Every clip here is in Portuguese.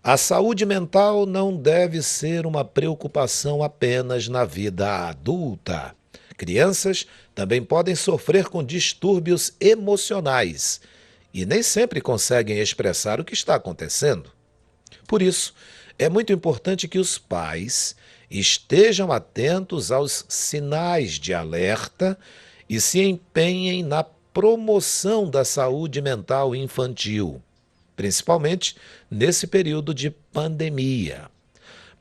A saúde mental não deve ser uma preocupação apenas na vida adulta. Crianças também podem sofrer com distúrbios emocionais e nem sempre conseguem expressar o que está acontecendo. Por isso, é muito importante que os pais estejam atentos aos sinais de alerta e se empenhem na promoção da saúde mental infantil, principalmente nesse período de pandemia.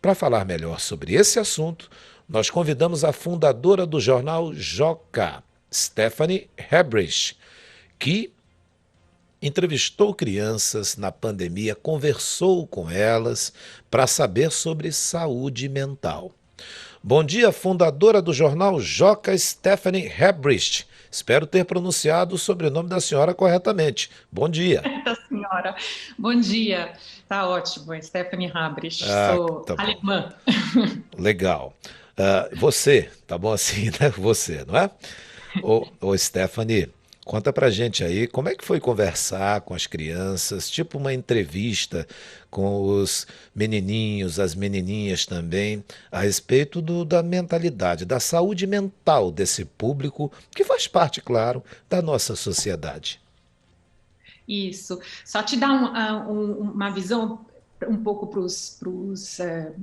Para falar melhor sobre esse assunto, nós convidamos a fundadora do jornal Joca, Stephanie Hebrich, que entrevistou crianças na pandemia, conversou com elas para saber sobre saúde mental. Bom dia, fundadora do jornal Joca, Stephanie Hebrich. Espero ter pronunciado o sobrenome da senhora corretamente. Bom dia. Da senhora. Bom dia. Tá ótimo, é Stephanie Habrich. Ah, Sou tá bom. alemã. Legal. Você, tá bom assim, né? Você, não é? Ô Stephanie, conta pra gente aí como é que foi conversar com as crianças, tipo uma entrevista com os menininhos, as menininhas também, a respeito da mentalidade, da saúde mental desse público, que faz parte, claro, da nossa sociedade. Isso. Só te dar uma visão um pouco para os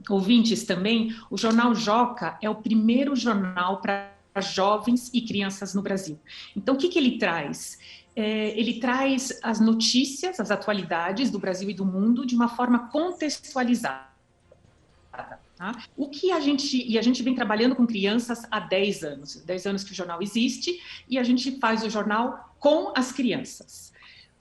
ouvintes também. O jornal Joca é o primeiro jornal para jovens e crianças no Brasil. Então, o que ele traz? Ele traz as notícias, as atualidades do Brasil e do mundo de uma forma contextualizada. Tá? A gente vem trabalhando com crianças há 10 anos que o jornal existe, e a gente faz o jornal com as crianças.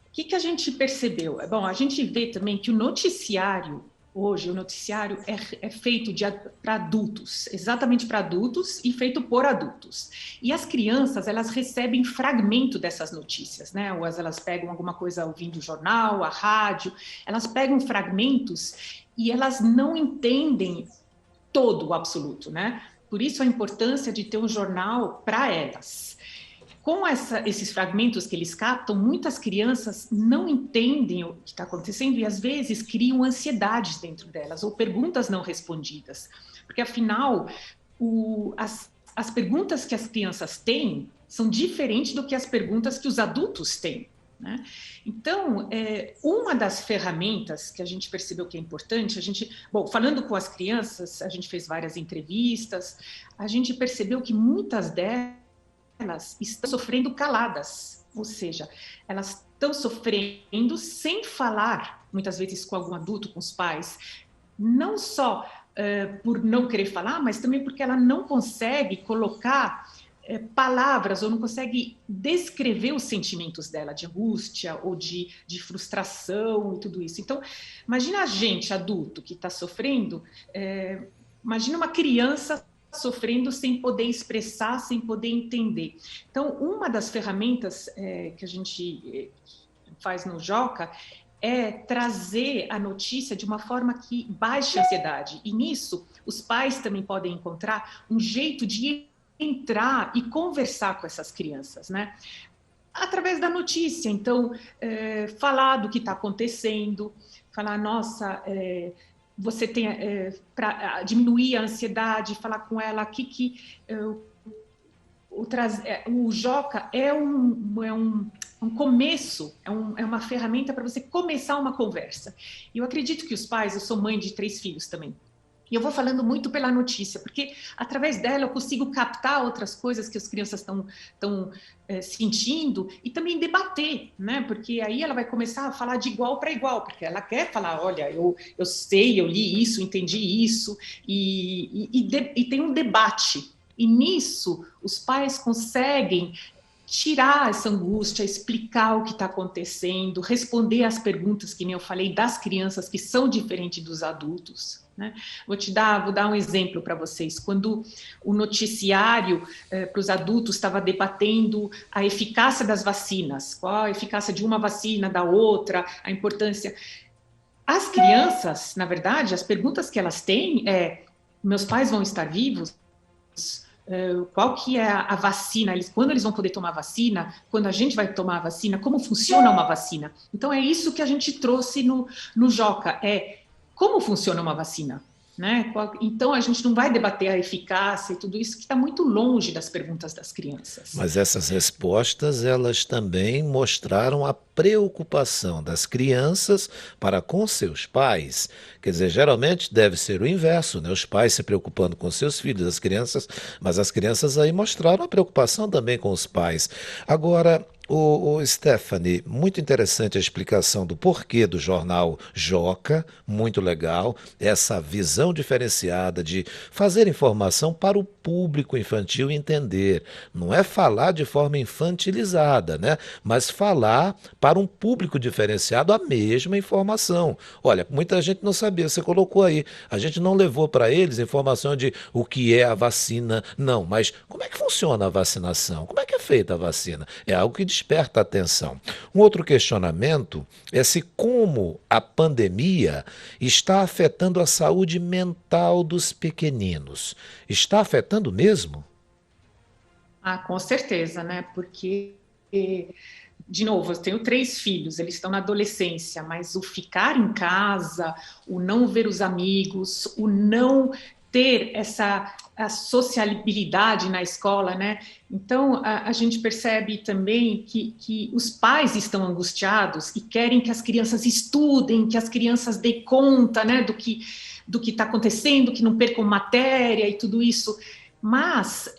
O que a gente percebeu? Bom, a gente vê também que o noticiário, hoje, o noticiário é feito para adultos, exatamente para adultos e feito por adultos. E as crianças, elas recebem fragmento dessas notícias, né? Ou elas pegam alguma coisa ouvindo o jornal, a rádio, elas pegam fragmentos e elas não entendem todo o absoluto, né? Por isso a importância de ter um jornal para elas. Com esses fragmentos que eles captam, muitas crianças não entendem o que está acontecendo e às vezes criam ansiedades dentro delas ou perguntas não respondidas. Porque afinal, as perguntas que as crianças têm são diferentes do que as perguntas que os adultos têm. Né? Então, uma das ferramentas que a gente percebeu que é importante, falando com as crianças, a gente fez várias entrevistas, a gente percebeu que muitas delas estão sofrendo caladas, ou seja, elas estão sofrendo sem falar, muitas vezes com algum adulto, com os pais, não só por não querer falar, mas também porque ela não consegue colocar palavras ou não consegue descrever os sentimentos dela de angústia ou de frustração e tudo isso. Então, imagina a gente, adulto, que está sofrendo, imagina uma criança sofrendo sem poder expressar, sem poder entender. Então, uma das ferramentas que a gente faz no Joca é trazer a notícia de uma forma que baixe a ansiedade. E nisso, os pais também podem encontrar um jeito de entrar e conversar com essas crianças, né? Através da notícia. Então, falar do que está acontecendo, falar, nossa, você tem para diminuir a ansiedade, falar com ela o Joca é um começo, é uma ferramenta para você começar uma conversa. E eu acredito que os pais, eu sou mãe de 3 filhos também, e eu vou falando muito pela notícia, porque através dela eu consigo captar outras coisas que as crianças estão sentindo e também debater, né? Porque aí ela vai começar a falar de igual para igual, porque ela quer falar, olha, eu sei, eu li isso, entendi isso, e tem um debate. E nisso os pais conseguem tirar essa angústia, explicar o que está acontecendo, responder às perguntas que nem eu falei das crianças que são diferentes dos adultos. Né? Vou dar um exemplo para vocês. Quando o noticiário para os adultos estava debatendo a eficácia das vacinas, qual a eficácia de uma vacina, da outra, a importância. As crianças, na verdade, as perguntas que elas têm meus pais vão estar vivos? Qual que é a vacina, quando eles vão poder tomar vacina, quando a gente vai tomar a vacina, como funciona uma vacina. Então é isso que a gente trouxe no Joca, como funciona uma vacina, né? Então, a gente não vai debater a eficácia e tudo isso, que está muito longe das perguntas das crianças. Mas essas respostas, elas também mostraram a preocupação das crianças para com seus pais. Quer dizer, geralmente deve ser o inverso, né? Os pais se preocupando com seus filhos, as crianças, mas as crianças aí mostraram a preocupação também com os pais. Agora, o Stephanie, muito interessante a explicação do porquê do jornal Joca, muito legal, essa visão diferenciada de fazer informação para o público infantil entender. Não é falar de forma infantilizada, né? Mas falar para um público diferenciado a mesma informação. Olha, muita gente não sabia, você colocou aí, a gente não levou para eles informação de o que é a vacina, não, mas como é que funciona a vacinação? Como é que é feita a vacina? É algo que desperta a atenção. Um outro questionamento é se como a pandemia está afetando a saúde mental dos pequeninos. Está afetando mesmo? Ah, com certeza, né? Porque, de novo, eu tenho 3 filhos, eles estão na adolescência, mas o ficar em casa, o não ver os amigos, o não ter essa a sociabilidade na escola, né? Então, a gente percebe também que os pais estão angustiados e querem que as crianças estudem, que as crianças dêem conta, né, do que está acontecendo, que não percam matéria e tudo isso. Mas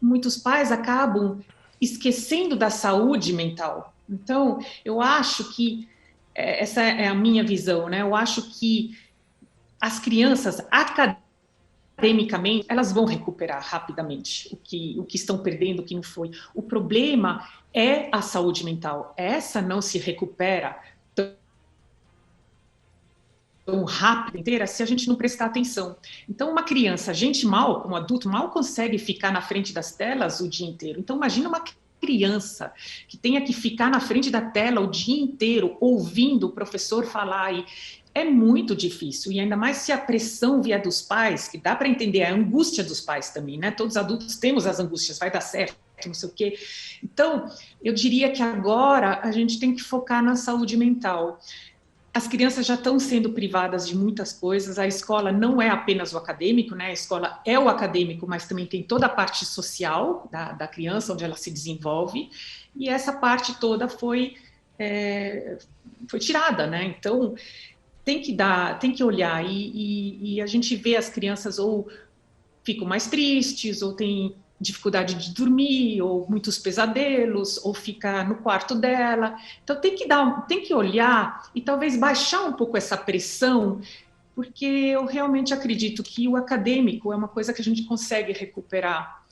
muitos pais acabam esquecendo da saúde mental. Então, eu acho que essa é a minha visão, né? Eu acho que as crianças academicamente elas vão recuperar rapidamente o que estão perdendo, o que não foi. O problema é a saúde mental. Essa não se recupera tão rápido inteira se a gente não prestar atenção. Então, uma criança, gente mal, como adulto, mal consegue ficar na frente das telas o dia inteiro. Então, imagina uma criança que tenha que ficar na frente da tela o dia inteiro ouvindo o professor falar e é muito difícil, e ainda mais se a pressão vier dos pais, que dá para entender a angústia dos pais também, né? Todos os adultos temos as angústias, vai dar certo, não sei o quê. Então, eu diria que agora a gente tem que focar na saúde mental. As crianças já estão sendo privadas de muitas coisas, a escola não é apenas o acadêmico, né? A escola é o acadêmico, mas também tem toda a parte social da criança, onde ela se desenvolve, e essa parte toda foi tirada, né? Então, tem que olhar, e a gente vê as crianças ou ficam mais tristes, ou têm dificuldade de dormir, ou muitos pesadelos, ou fica no quarto dela. Então tem que olhar e talvez baixar um pouco essa pressão, porque eu realmente acredito que o acadêmico é uma coisa que a gente consegue recuperar,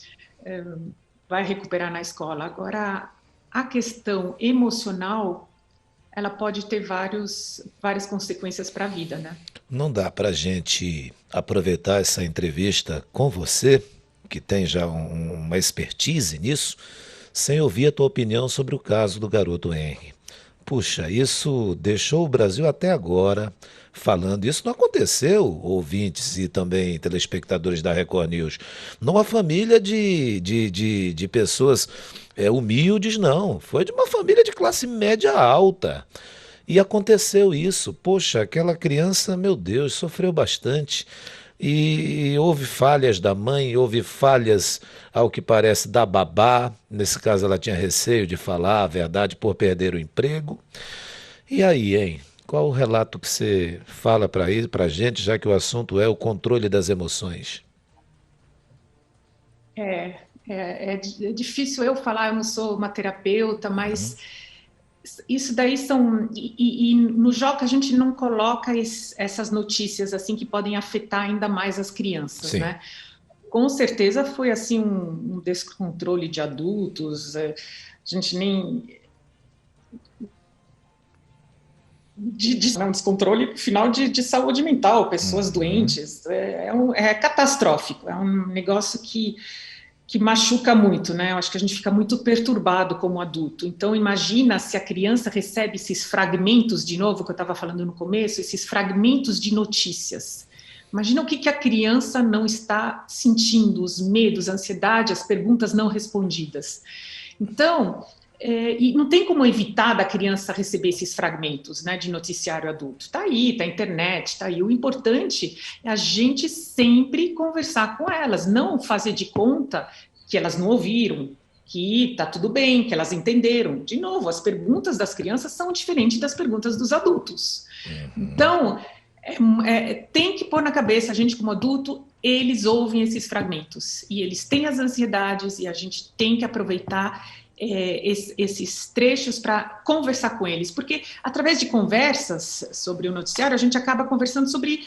vai recuperar na escola. Agora, a questão emocional, ela pode ter várias consequências para a vida, né? Não dá para a gente aproveitar essa entrevista com você, que tem já uma expertise nisso, sem ouvir a tua opinião sobre o caso do garoto Henry. Puxa, isso deixou o Brasil até agora falando. Isso não aconteceu, ouvintes e também telespectadores da Record News, numa família de pessoas humildes, não. Foi de uma família de classe média alta. E aconteceu isso. Poxa, aquela criança, meu Deus, sofreu bastante. E houve falhas da mãe, houve falhas, ao que parece, da babá. Nesse caso, ela tinha receio de falar a verdade por perder o emprego. E aí, hein? Qual o relato que você fala para a gente, já que o assunto é o controle das emoções? É difícil eu falar, eu não sou uma terapeuta, mas isso daí são. E no Joca a gente não coloca essas notícias assim que podem afetar ainda mais as crianças, Sim. né? Com certeza foi assim um descontrole de adultos, a gente nem. Um descontrole final de saúde mental, pessoas Uhum. doentes, é catastrófico, é um negócio que machuca muito, né? Eu acho que a gente fica muito perturbado como adulto. Então, imagina se a criança recebe esses fragmentos, de novo, que eu estava falando no começo, esses fragmentos de notícias. Imagina o que a criança não está sentindo, os medos, a ansiedade, as perguntas não respondidas. Então, e não tem como evitar da criança receber esses fragmentos, né, de noticiário adulto. Está aí, está a internet, está aí. O importante é a gente sempre conversar com elas, não fazer de conta que elas não ouviram, que está tudo bem, que elas entenderam. De novo, as perguntas das crianças são diferentes das perguntas dos adultos. Uhum. Então, tem que pôr na cabeça, a gente como adulto, eles ouvem esses fragmentos e eles têm as ansiedades e a gente tem que aproveitar esses trechos para conversar com eles, porque através de conversas sobre o noticiário a gente acaba conversando sobre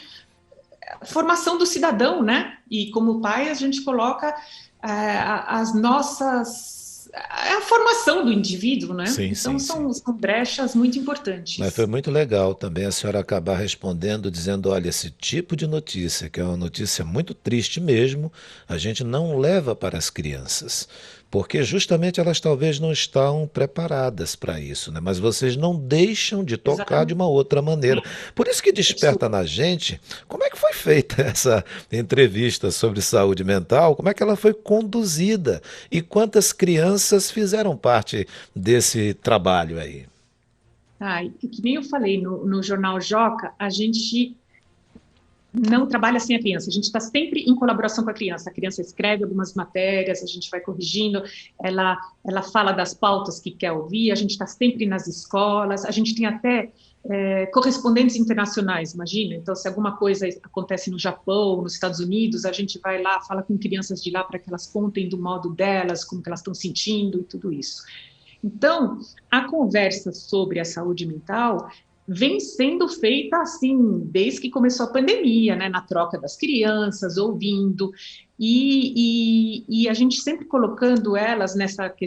a formação do cidadão, né? E como pai a gente coloca as nossas a formação do indivíduo, né? Sim, Então sim, sim. são brechas muito Mas foi importantes. muito legal também a senhora acabar respondendo, dizendo: olha, esse tipo de notícia, que é uma notícia muito triste mesmo, a gente não leva para as crianças, porque justamente elas talvez não estão preparadas para isso, né? Mas vocês não deixam de tocar de Exatamente. uma outra maneira. Por isso que desperta na gente como é que foi feita essa entrevista sobre saúde mental, como é que ela foi conduzida e quantas crianças fizeram parte desse trabalho aí. E que nem eu falei no jornal Joca, a gente não trabalha sem a criança, a gente está sempre em colaboração com a criança escreve algumas matérias, a gente vai corrigindo, ela fala das pautas que quer ouvir, a gente está sempre nas escolas, a gente tem até correspondentes internacionais, imagina, então se alguma coisa acontece no Japão, nos Estados Unidos, a gente vai lá, fala com crianças de lá para que elas contem do modo delas, como que elas estão sentindo e tudo isso. Então, a conversa sobre a saúde mental vem sendo feita assim, desde que começou a pandemia, né, na troca das crianças, ouvindo, e a gente sempre colocando elas nessa que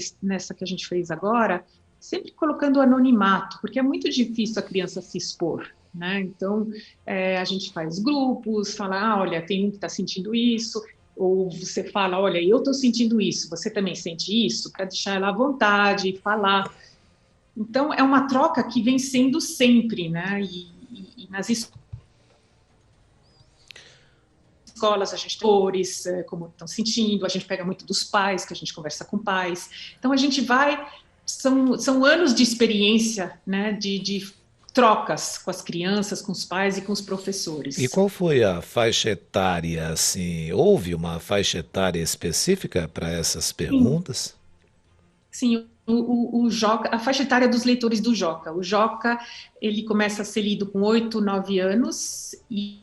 a gente fez agora, sempre colocando o anonimato, porque é muito difícil a criança se expor. Né? Então, a gente faz grupos, fala, olha, tem um que está sentindo isso, ou você fala, olha, eu estou sentindo isso, você também sente isso, para deixar ela à vontade, falar. Então, é uma troca que vem sendo sempre, né? E nas escolas a gente tem cores, como estão sentindo, a gente pega muito dos pais, que a gente conversa com pais. Então, a gente vai... São anos de experiência, né? De trocas com as crianças, com os pais e com os E professores. qual foi a faixa etária, assim? Houve uma faixa etária específica para essas Sim, perguntas? sim, o Joca, a faixa etária dos leitores do Joca. O Joca, ele começa a ser lido com 8, 9 anos e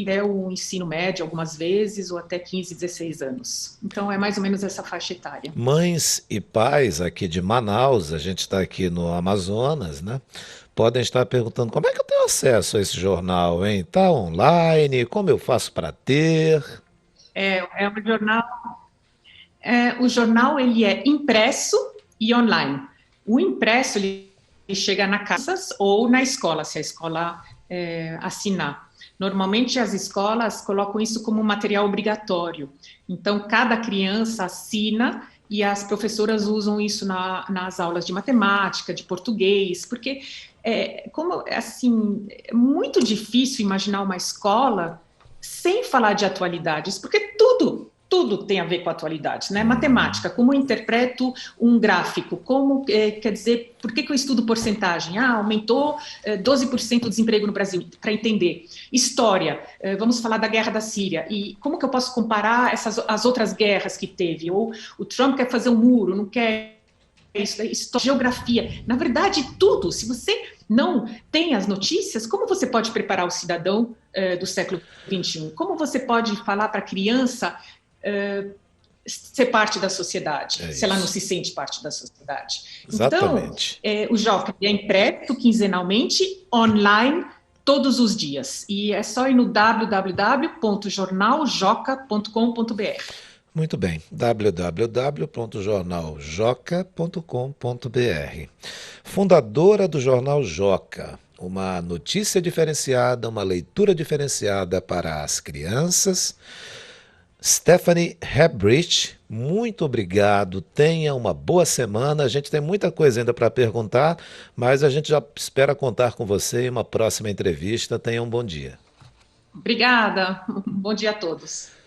é o ensino médio algumas vezes, ou até 15, 16 anos. Então, é mais ou menos essa faixa etária. Mães e pais aqui de Manaus, a gente está aqui no Amazonas, né? Podem estar perguntando como é que eu tenho acesso a esse jornal, hein? Tá online? Como eu faço para ter? É um jornal, o jornal ele é impresso e online. O impresso ele chega na casa ou na escola, se a escola assinar. Normalmente as escolas colocam isso como material obrigatório. Então cada criança assina e as professoras usam isso nas aulas de matemática, de português, porque como assim é muito difícil imaginar uma escola sem falar de atualidades, porque tudo tem a ver com atualidades, né? Uhum. Matemática, como eu interpreto um gráfico, como, quer dizer, por que eu estudo porcentagem? Aumentou 12% o desemprego no Brasil, para entender. História, vamos falar da guerra da Síria, e como que eu posso comparar as outras guerras que teve? Ou o Trump quer fazer um muro, não quer isso, história, geografia. Na verdade, tudo. Se você não tem as notícias, como você pode preparar o cidadão do século XXI? Como você pode falar para a criança ser parte da sociedade, É se ela não isso. se sente parte da sociedade? Então, Exatamente. o Joca é impresso quinzenalmente, online, todos os dias. E é só ir no www.jornaljoca.com.br. Muito bem, www.jornaljoca.com.br. Fundadora do Jornal Joca, uma notícia diferenciada, uma leitura diferenciada para as crianças. Stephanie Hebrich, muito obrigado. Tenha uma boa semana. A gente tem muita coisa ainda para perguntar, mas a gente já espera contar com você em uma próxima entrevista. Tenha um bom dia. Obrigada, bom dia a todos.